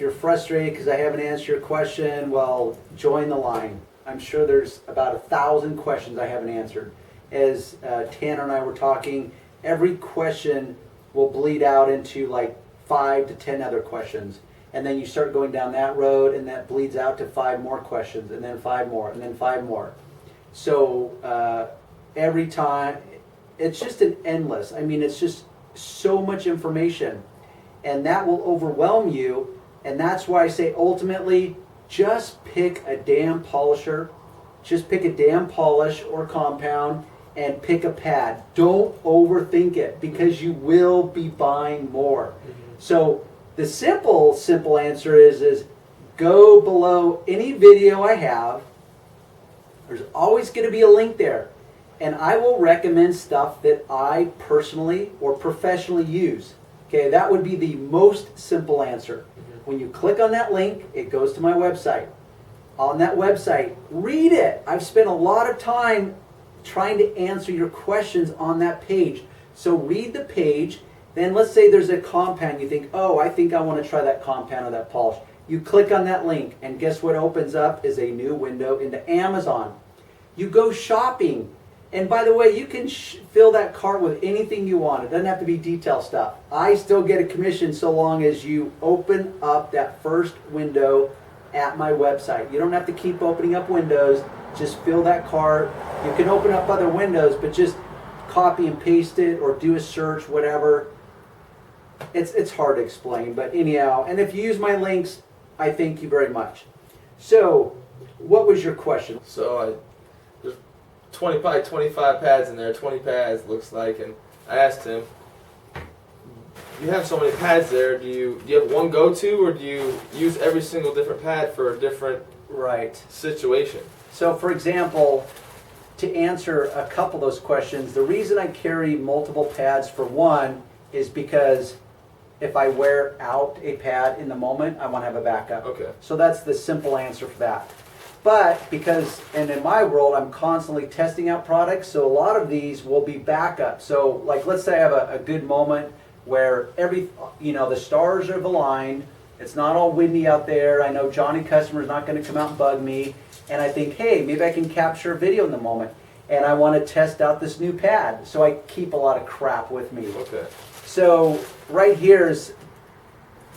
If you're frustrated because I haven't answered your question, well, join the line. I'm sure there's about 1,000 questions I haven't answered. As Tanner and I were talking, every question will bleed out into like 5 to 10 other questions. And then you start going down that road, and that bleeds out to 5 more questions, and then 5 more, and then 5 more. So every time, it's just an endless. I mean, it's just so much information, and that will overwhelm you. And that's why I say ultimately, just pick a damn polisher, just pick a damn polish or compound, and pick a pad. Don't overthink it, because you will be buying more. So the simple answer is go below any video I have. There's always going to be a link there. And I will recommend stuff that I personally or professionally use. Okay, that would be the most simple answer. When you click on that link, it goes to my website. On that website, read it. I've spent a lot of time trying to answer your questions on that page. So read the page. Then let's say there's a compound. You think, oh, I think I want to try that compound or that polish. You click on that link, and guess what opens up is a new window into Amazon. You go shopping. And by the way, you can fill that cart with anything you want. It doesn't have to be detail stuff. I still get a commission so long as you open up that first window at my website. You don't have to keep opening up windows. Just fill that cart. You can open up other windows, but just copy and paste it or do a search, whatever. It's hard to explain, but anyhow. And if you use my links, I thank you very much. So, what was your question? So there's 25 pads in there, 20 pads looks like, and I asked him, you have so many pads there, do you have one go-to, or do you use every single different pad for a different situation? So for example, to answer a couple of those questions, the reason I carry multiple pads for one is because if I wear out a pad in the moment, I want to have a backup. Okay. So that's the simple answer for that. But because, and in my world, I'm constantly testing out products, so a lot of these will be backup. So like, let's say I have a good moment where the stars have aligned, it's not all windy out there, I know Johnny customer's not going to come out and bug me, and I think, hey, maybe I can capture a video in the moment, and I want to test out this new pad, so I keep a lot of crap with me. Okay. So right here is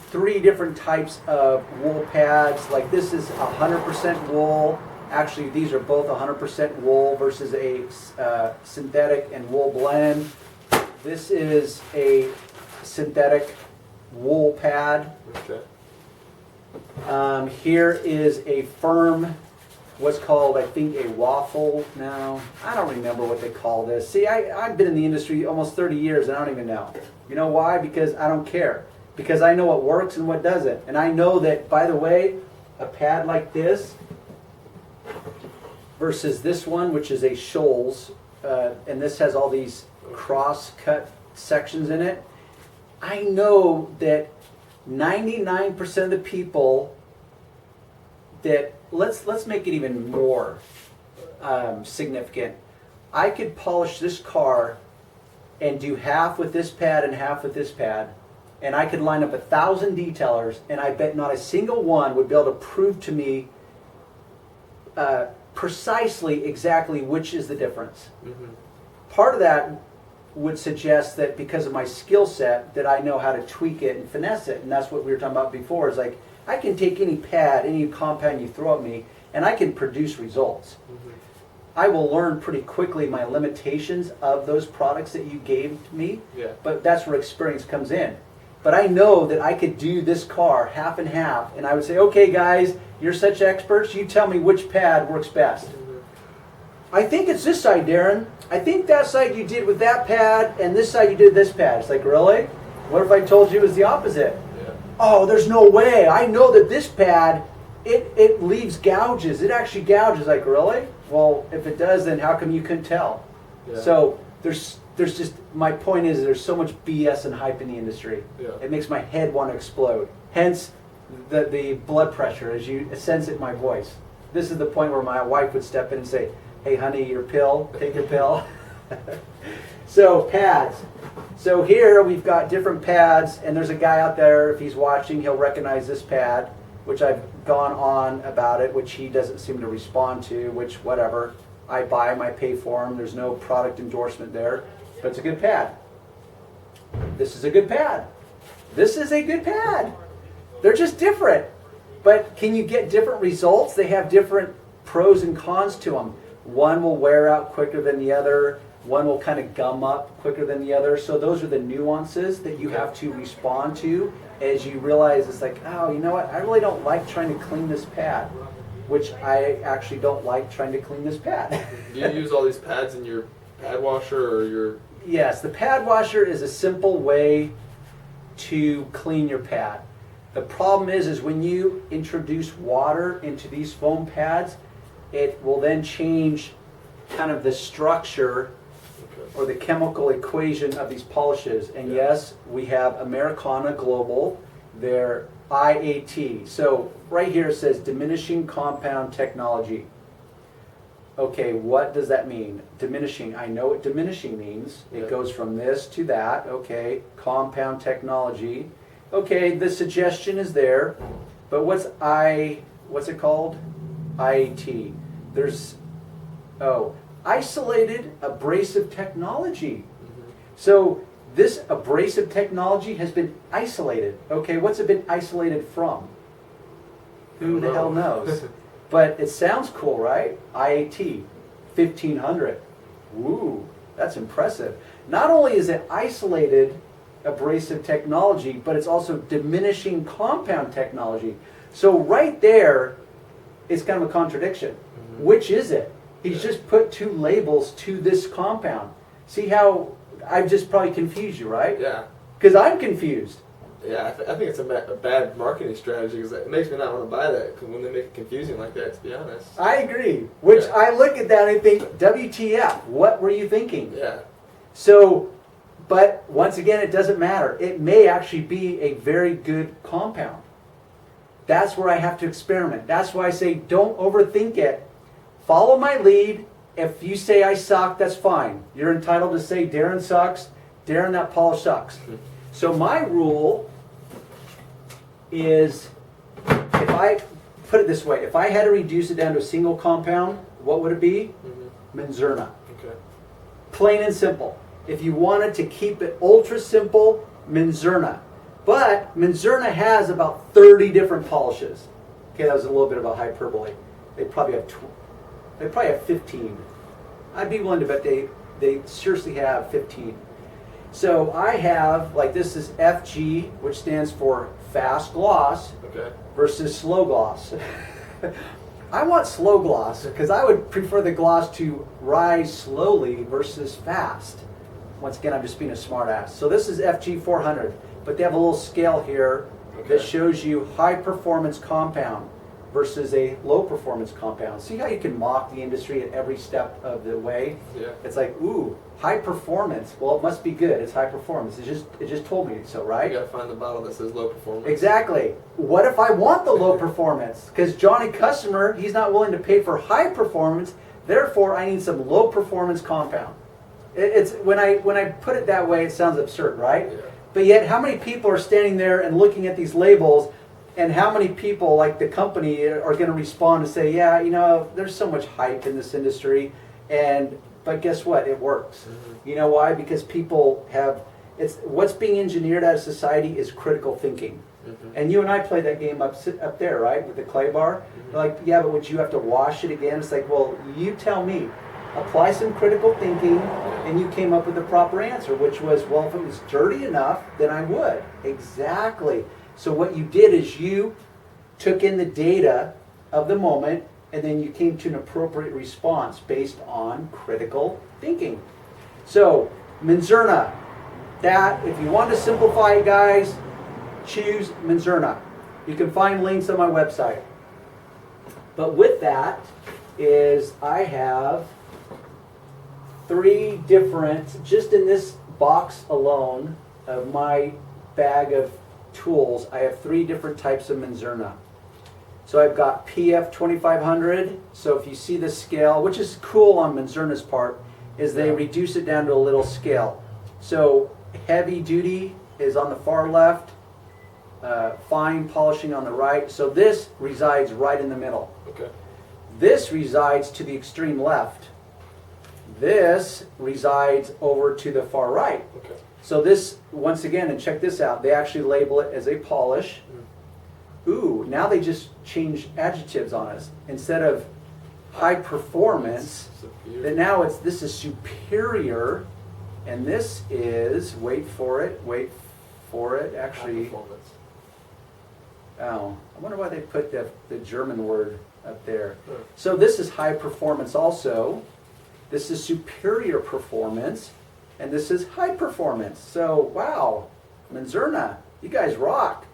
3 different types of wool pads. Like this is 100% wool. Actually, these are both 100% wool versus a synthetic and wool blend. This is a synthetic wool pad. Okay. Here is a firm, what's called, I think, a waffle now. I don't remember what they call this. See, I've been in the industry almost 30 years and I don't even know. You know why? Because I don't care. Because I know what works and what doesn't. And I know that, by the way, a pad like this versus this one, which is a Scholl's, and this has all these cross-cut sections in it, I know that 99% of the people that, let's make it even more significant. I could polish this car and do half with this pad and half with this pad, and I could line up 1,000 detailers, and I bet not a single one would be able to prove to me precisely exactly which is the difference. Mm-hmm. Part of that would suggest that because of my skill set that I know how to tweak it and finesse it, and that's what we were talking about before, is like I can take any pad, any compound you throw at me, and I can produce results. Mm-hmm. I will learn pretty quickly my limitations of those products that you gave me, but that's where experience comes in. But I know that I could do this car half and half, and I would say, okay guys, you're such experts, you tell me which pad works best. I think it's this side, Darren. I think that side you did with that pad, and this side you did this pad. It's like, really? What if I told you it was the opposite? Yeah. Oh, there's no way. I know that this pad, it leaves gouges. It actually gouges. Like, really? Well, if it does, then how come you couldn't tell? Yeah. So there's just, my point is there's so much BS and hype in the industry. Yeah. It makes my head want to explode. Hence the blood pressure as you sense it in my voice. This is the point where my wife would step in and say, hey honey, your pill, take your pill. So pads. So here we've got different pads, and there's a guy out there, if he's watching, he'll recognize this pad, which I've gone on about it, which he doesn't seem to respond to, which whatever. I buy him, I pay for him. There's no product endorsement there, but it's a good pad. This is a good pad. This is a good pad. They're just different. But can you get different results? They have different pros and cons to them. One will wear out quicker than the other. One will kind of gum up quicker than the other. So those are the nuances that you have to respond to as you realize it's like, oh, you know what? I really don't like trying to clean this pad, which I actually don't like trying to clean this pad. Do you use all these pads in your pad washer or your... Yes, the pad washer is a simple way to clean your pad. The problem is when you introduce water into these foam pads, it will then change kind of the structure or the chemical equation of these polishes. And yes, we have Americana Global, their IAT. So right here it says diminishing compound technology. Okay, what does that mean? Diminishing, I know what diminishing means. It goes from this to that. Okay, compound technology. Okay, the suggestion is there, but what's it called? IAT. There's, isolated abrasive technology. So this abrasive technology has been isolated. Okay, what's it been isolated from? Who the hell knows? But it sounds cool, right? IAT, 1500. Woo, that's impressive. Not only is it isolated abrasive technology, but it's also diminishing compound technology. So right there, it's kind of a contradiction. Which is it? He's just put two labels to this compound. See how I've just probably confused you, right? Yeah. Because I'm confused. Yeah, I think it's a bad marketing strategy because it makes me not want to buy that when they make it confusing like that, to be honest. I agree. Which I look at that and I think, WTF, what were you thinking? Yeah. So, but once again, it doesn't matter. It may actually be a very good compound. That's where I have to experiment. That's why I say don't overthink it. Follow my lead. If you say I suck, that's fine. You're entitled to say Darren sucks. Darren, that polish sucks. So my rule is, if I put it this way, if I had to reduce it down to a single compound, what would it be? Menzerna. Okay. Plain and simple. If you wanted to keep it ultra simple, Menzerna. But Menzerna has about 30 different polishes. Okay, that was a little bit of a hyperbole. They probably have 15. I'd be willing to bet they seriously have 15. So I have, like, this is FG, which stands for fast gloss, versus slow gloss. I want slow gloss because I would prefer the gloss to rise slowly versus fast. Once again, I'm just being a smart ass. So this is FG 400, but they have a little scale here that shows you high performance compound versus a low performance compound. See how you can mock the industry at every step of the way? Yeah. It's like, ooh, high performance. Well, it must be good. It's high performance. It just told me so, right? You gotta find the bottle that says low performance. Exactly. What if I want the low performance? Because Johnny Customer, he's not willing to pay for high performance. Therefore, I need some low performance compound. It's when I put it that way, it sounds absurd, right? Yeah. But yet, how many people are standing there and looking at these labels? And how many people, like the company, are going to respond and say, yeah, you know, there's so much hype in this industry, but guess what? It works. You know why? Because people what's being engineered out of society is critical thinking. And you and I played that game up there, right, with the clay bar. They're like, yeah, but would you have to wash it again? It's like, well, you tell me. Apply some critical thinking, and you came up with the proper answer, which was, well, if it was dirty enough, then I would. Exactly. So what you did is you took in the data of the moment, and then you came to an appropriate response based on critical thinking. So, Menzerna, that, if you want to simplify it, guys, choose Menzerna. You can find links on my website. But with that is I have 3 different, just in this box alone of my bag of tools, I have 3 different types of Menzerna. So I've got PF 2500. So if you see the scale, which is cool on Menzerna's part, is they reduce it down to a little scale. So heavy duty is on the far left, fine polishing on the right. So this resides right in the middle. Okay. This resides to the extreme left. This resides over to the far right. Okay. So this, once again, and check this out, they actually label it as a polish. Ooh, now they just change adjectives on us. Instead of high performance, then now this is superior, and this is, wait for it, actually, oh, I wonder why they put the German word up there. So this is high performance also, this is superior performance, and this is high performance. So, wow, Menzerna, you guys rock.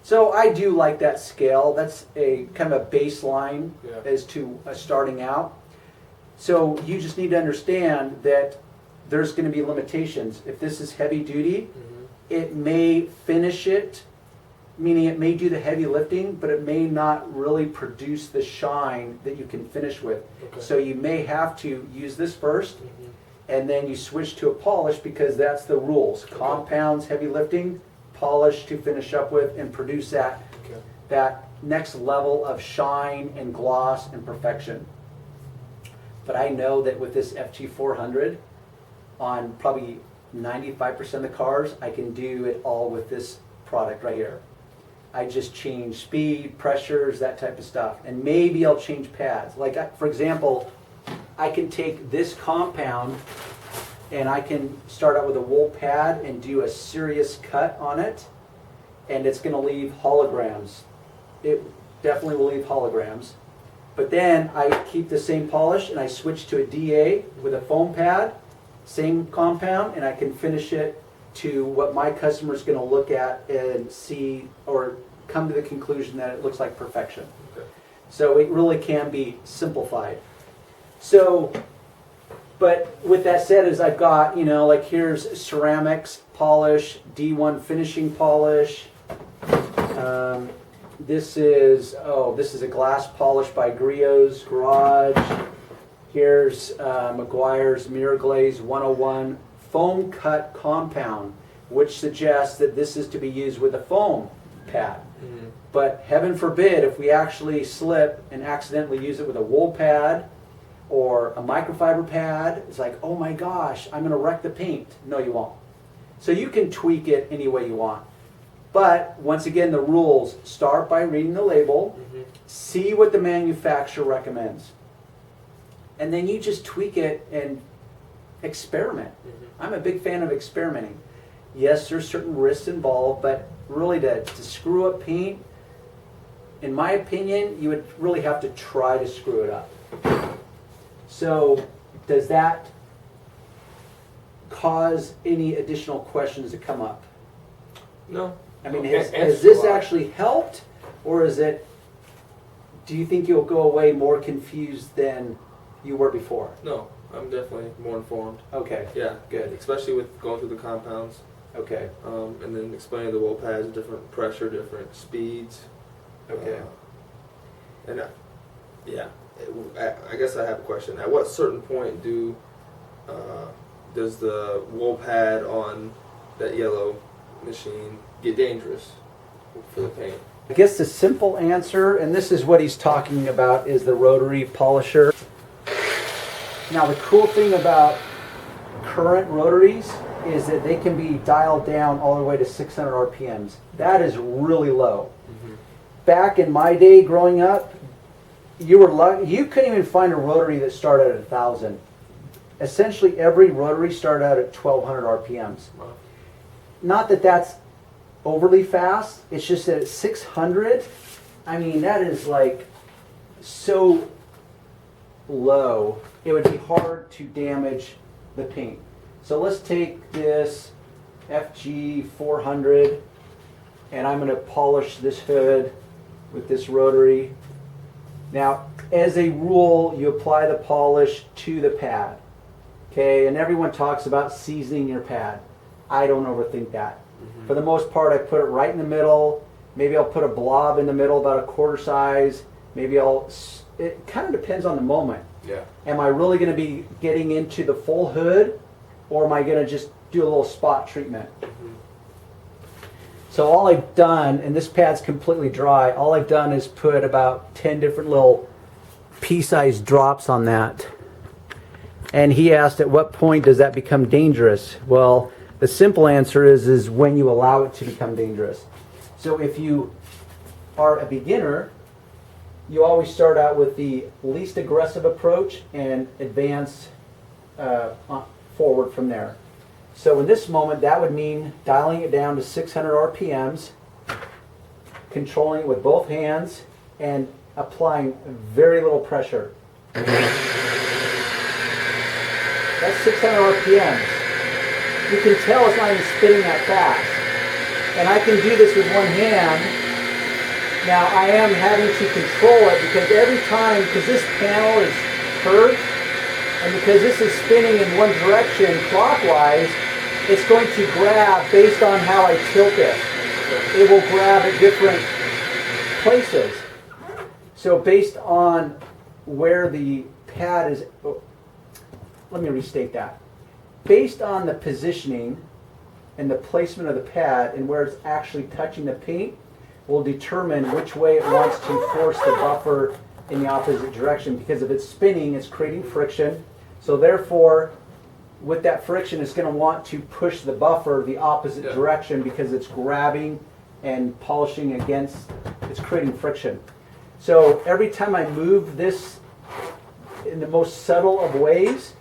So I do like that scale. That's a kind of a baseline as to starting out. So you just need to understand that there's going to be limitations. If this is heavy duty, it may finish it, meaning it may do the heavy lifting, but it may not really produce the shine that you can finish with. Okay. So you may have to use this first, and then you switch to a polish because that's the rules. Okay. Compounds, heavy lifting, polish to finish up with and produce that, that next level of shine and gloss and perfection. But I know that with this FG400, on probably 95% of the cars, I can do it all with this product right here. I just change speed, pressures, that type of stuff. And maybe I'll change pads. Like, for example, I can take this compound and I can start out with a wool pad and do a serious cut on it, and it's going to leave holograms. It definitely will leave holograms. But then I keep the same polish and I switch to a DA with a foam pad, same compound, and I can finish it to what my customer is going to look at and see or come to the conclusion that it looks like perfection. Okay. So it really can be simplified. So, but with that said, is I've got, you know, like here's ceramics polish, D1 finishing polish. This is a glass polish by Griot's Garage. Here's Mcguire's Mirror Glaze 101 foam cut compound, which suggests that this is to be used with a foam pad. But heaven forbid if we actually slip and accidentally use it with a wool pad or a microfiber pad, it's like, oh my gosh, I'm going to wreck the paint. No, you won't. So you can tweak it any way you want. But once again, the rules, start by reading the label, see what the manufacturer recommends. And then you just tweak it and experiment. I'm a big fan of experimenting. Yes, there's certain risks involved, but really to screw up paint, in my opinion, you would really have to try to screw it up. So does that cause any additional questions to come up? No. I mean, has this actually helped, or is it, do you think you'll go away more confused than you were before? No, I'm definitely more informed. Okay. Yeah, good. Especially with going through the compounds. Okay. And then explaining the wool pads, different pressure, different speeds. Okay. And yeah, I guess I have a question. At what certain point does the wool pad on that yellow machine get dangerous for the paint? I guess the simple answer, and this is what he's talking about, is the rotary polisher. Now the cool thing about current rotaries is that they can be dialed down all the way to 600 RPMs. That is really low. Back in my day growing up, you couldn't even find a rotary that started at 1,000. Essentially every rotary started out at 1,200 RPMs. Wow. Not that that's overly fast, it's just that at 600, I mean, that is like so low, it would be hard to damage the paint. So let's take this FG400 and I'm going to polish this hood with this rotary. Now, as a rule, you apply the polish to the pad. Okay, and everyone talks about seasoning your pad. I don't overthink that. For the most part, I put it right in the middle. Maybe I'll put a blob in the middle, about a quarter size. Maybe it kind of depends on the moment. Yeah. Am I really going to be getting into the full hood, or am I going to just do a little spot treatment? So all I've done, and this pad's completely dry, all I've done is put about 10 different little pea-sized drops on that. And he asked, at what point does that become dangerous? Well, the simple answer is when you allow it to become dangerous. So if you are a beginner, you always start out with the least aggressive approach and advance forward from there. So in this moment, that would mean dialing it down to 600 RPMs, controlling it with both hands, and applying very little pressure. That's 600 RPMs. You can tell it's not even spinning that fast. And I can do this with one hand. Now I am having to control it because every time, because this panel is curved, and because this is spinning in one direction clockwise, it's going to grab based on how I tilt it. It will grab at different places. So based on where the pad is, let me restate that. Based on the positioning and the placement of the pad and where it's actually touching the paint will determine which way it wants to force the buffer in the opposite direction. Because if it's spinning, it's creating friction. So therefore, with that friction, it's going to want to push the buffer the opposite direction because it's grabbing and polishing against, it's creating friction. So every time I move this in the most subtle of ways,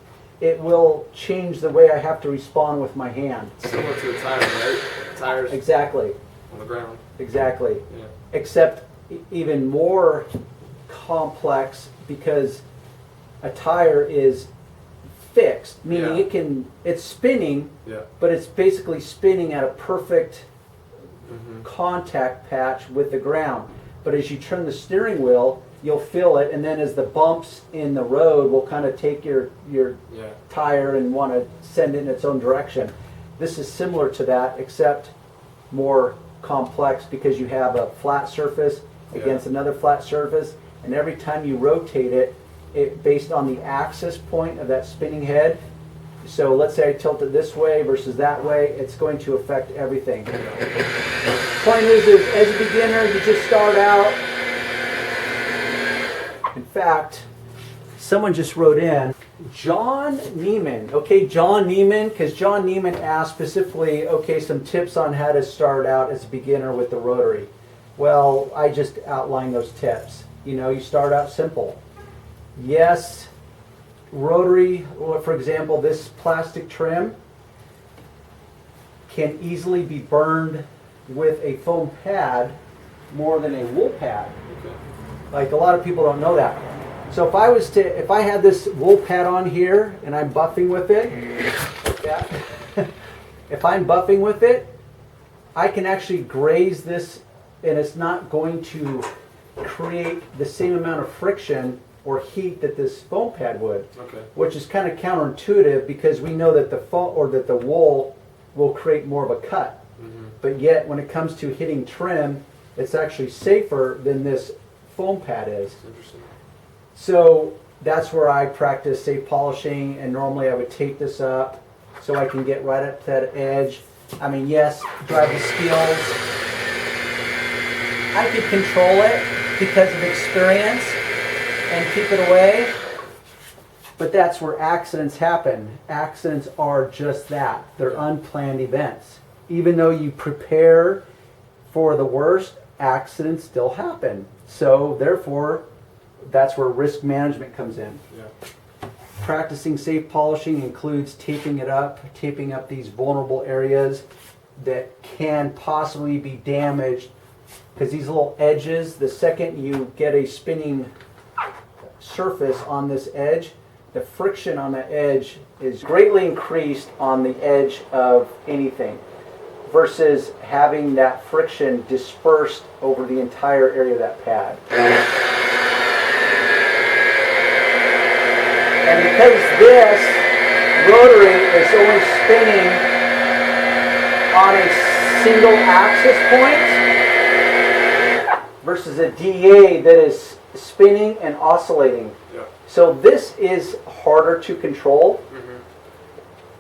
it will change the way I have to respond with my hand. Similar to a tire, right? Tires Exactly. on the ground. Exactly. Yeah. Except even more complex because a tire is fixed, meaning it's spinning, but it's basically spinning at a perfect contact patch with the ground. But as you turn the steering wheel, you'll feel it, and then as the bumps in the road will kind of take your tire and want to send it in its own direction. This is similar to that, except more complex because you have a flat surface against another flat surface, and every time you rotate it, based on the axis point of that spinning head, so let's say I tilt it this way versus that way, it's going to affect everything. Point is, as a beginner, you just start out. In fact, someone just wrote in, John Neiman. Okay, John Neiman, because John Neiman asked specifically, okay, some tips on how to start out as a beginner with the Rotary. Well, I just outlined those tips. You start out simple. Yes, Rotary, for example, this plastic trim can easily be burned with a foam pad more than a wool pad. Okay. Like a lot of people don't know that. So if I had this wool pad on here and I'm buffing with it, like that, if I'm buffing with it, I can actually graze this and it's not going to create the same amount of friction or heat that this foam pad would, which is kind of counterintuitive because we know that the foam or that the wool will create more of a cut. But yet, when it comes to hitting trim, it's actually safer than this foam pad is. Interesting. So that's where I practice safe polishing, and normally I would tape this up so I can get right up to that edge. I mean, yes, drive the skills. I could control it because of experience and keep it away, but that's where accidents happen. Accidents are just that. They're unplanned events. Even though you prepare for the worst, accidents still happen. So therefore, that's where risk management comes in. Practicing safe polishing includes taping up these vulnerable areas that can possibly be damaged, because these little edges, the second you get a spinning surface on this edge, the friction on the edge is greatly increased on the edge of anything versus having that friction dispersed over the entire area of that pad. And because this Rotary is only spinning on a single axis point versus a DA that is spinning and oscillating. Yeah. So this is harder to control,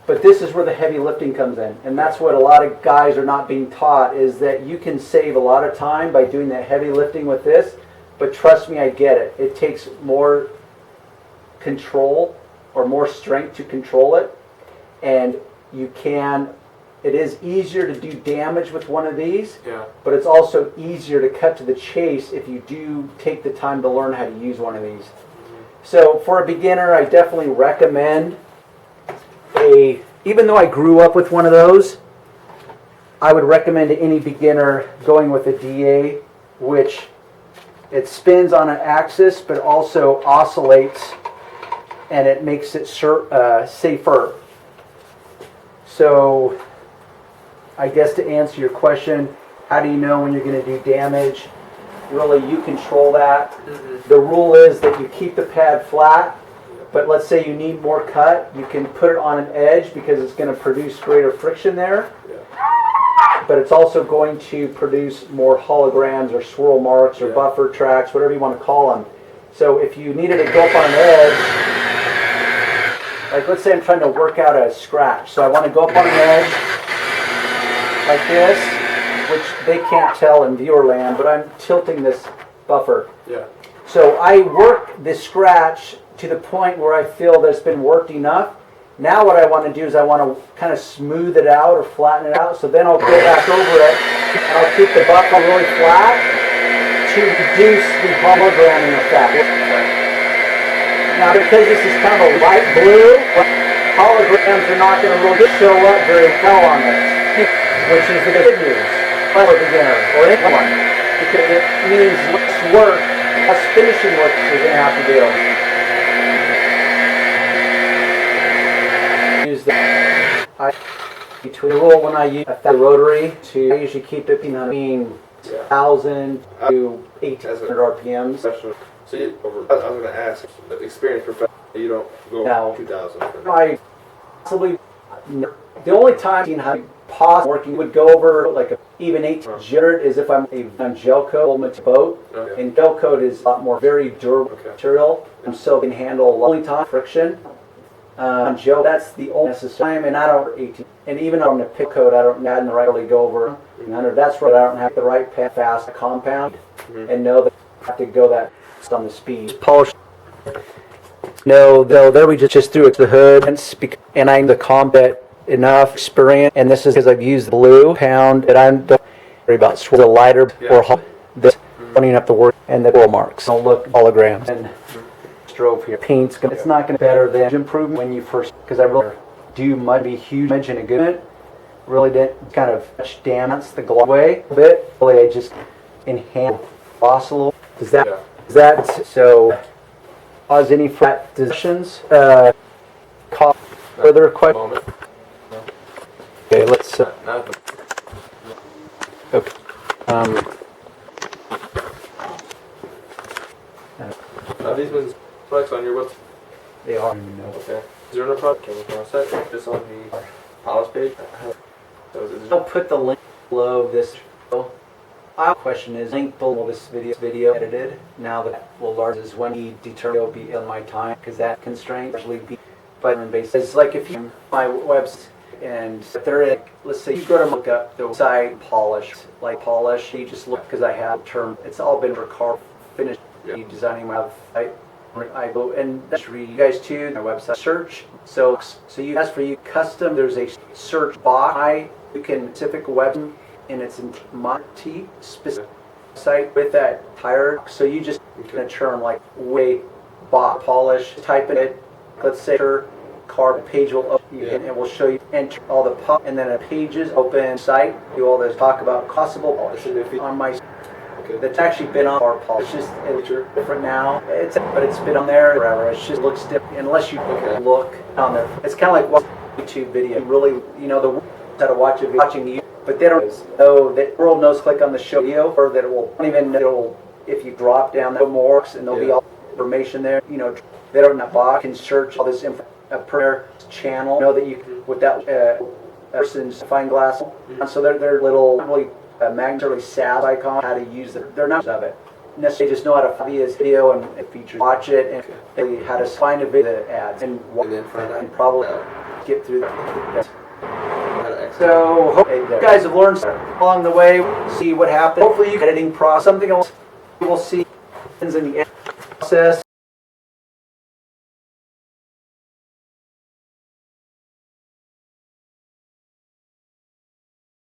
but this is where the heavy lifting comes in. And that's what a lot of guys are not being taught, is that you can save a lot of time by doing that heavy lifting with this. But trust me, I get it. It takes more control or more strength to control it. And it is easier to do damage with one of these, but it's also easier to cut to the chase if you do take the time to learn how to use one of these. So for a beginner, I definitely recommend even though I grew up with one of those, I would recommend to any beginner going with a DA, which it spins on an axis but also oscillates, and it makes it safer. So I guess to answer your question, how do you know when you're going to do damage? Really, you control that. The rule is that you keep the pad flat, but let's say you need more cut, you can put it on an edge because it's going to produce greater friction there. But it's also going to produce more holograms or swirl marks or buffer tracks, whatever you want to call them. So if you needed to go up on an edge, like let's say I'm trying to work out a scratch, so I want to go up on an edge like this, which they can't tell in viewer land, but I'm tilting this buffer. So I work this scratch to the point where I feel that it's been worked enough. Now what I want to do is I want to kind of smooth it out or flatten it out. So then I'll go back over it and I'll keep the buffer really flat to reduce the hologramming effect. Now because this is kind of a light blue, holograms are not going to really show up very well on this, which is the good news for a beginner or anyone, because it means less work, less finishing work you're going to have to do. Use between the rule when I use a Rotary I usually keep it between 1,000 to 1,800 RPMs. So I was going to ask, experience professional, you don't go Now, 2,000. I possibly, the only time I possibly working would go over like even 1800 is if I'm on gel coat boat, and gel coat is a lot more very durable material, and so it can handle long time friction. On gel, that's the only necessary time, and I don't 18. And even on the pick coat, I don't really go over 100. That's where I don't have the right fast compound, and know that I have to go that on the speed. Polish. No, though there we just threw it to the hood, and I'm the combat enough experience, and this is because I've used the blue pound that I'm don't worry about the lighter or this running up the work and the roll marks. Don't look holograms and drove here. Paint's gonna, it's not gonna be better than improvement when you first, because I really do be huge image in a good minute. Really didn't kind of dance the gloss away a bit. Really, I just enhance gloss a little. Is that so? Cause any flat decisions? Call further question. Okay, let's. Okay. These ones flex on your website. They are. Okay. Is there no product? Can we cross that? Just on the polish page? I'll put the link below this. Our question is link below this video edited. Now that will large is when he determine it'll be in my time, because that constraint usually be. But it's like if you my website and if they're let's say you go to look up the website polish, you just look, because I have term. It's all been for car finished designing my website. I go and that's for you guys too. My website search. So you that's for you custom. There's a search box. You can specific web and it's in Monty specific site with that tire. So you just gonna turn like weight, polish, type in it. Let's say your car page will open and it will show you enter all the pop and then a pages open site. Do all this talk about possible polish on my. That's actually been on our polish. It's just different now. But it's been on there forever. It just looks different unless you look on there. It's kind of like watching a YouTube video. Really, the world how to watch a video, watching you, but they don't know that the world knows. Click on the show video, or that it will even know if you drop down the more, and there'll be all information there. They don't know box can search all this per channel. Know that you with that person's fine glass. So they're little really. Magnetically SAB icon, how to use it. They're not of it. necessarily just know how to find his video and features, watch it, and really how to find a video that adds, and then find out. probably get through that. How to export. So, hope you guys have learned along the way. See what happens. Hopefully, you can editing process, something else you will see in the process.